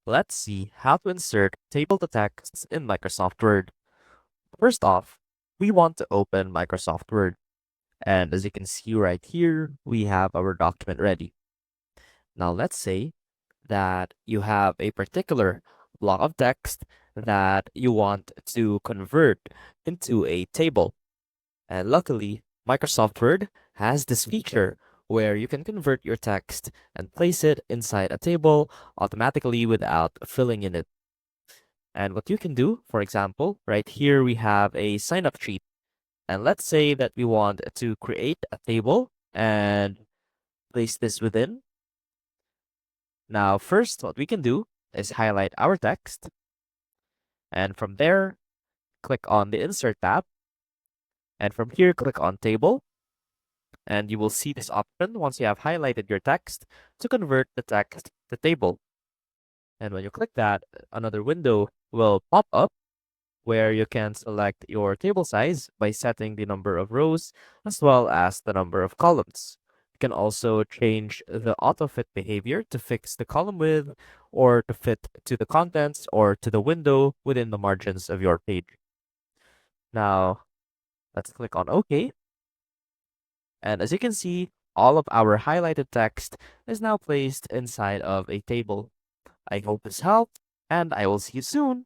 Let's see how to insert table to text in Microsoft Word. First off, we want to open Microsoft Word. And as you can see right here, we have our document ready. Now let's say that you have a particular block of text that you want to convert into a table. And luckily, Microsoft Word has this feature where you can convert your text and place it inside a table automatically without filling in it. And what you can do, for example, right here we have a sign up sheet. And let's say that we want to create a table and place this within. Now, first, what we can do is highlight our text. And from there, click on the Insert tab. And from here, click on Table. And you will see this option once you have highlighted your text to convert the text to table. And when you click that, another window will pop up where you can select your table size by setting the number of rows as well as the number of columns. You can also change the auto-fit behavior to fix the column width or to fit to the contents or to the window within the margins of your page. Now, let's click on OK. And as you can see, all of our highlighted text is now placed inside of a table. I hope this helped, and I will see you soon.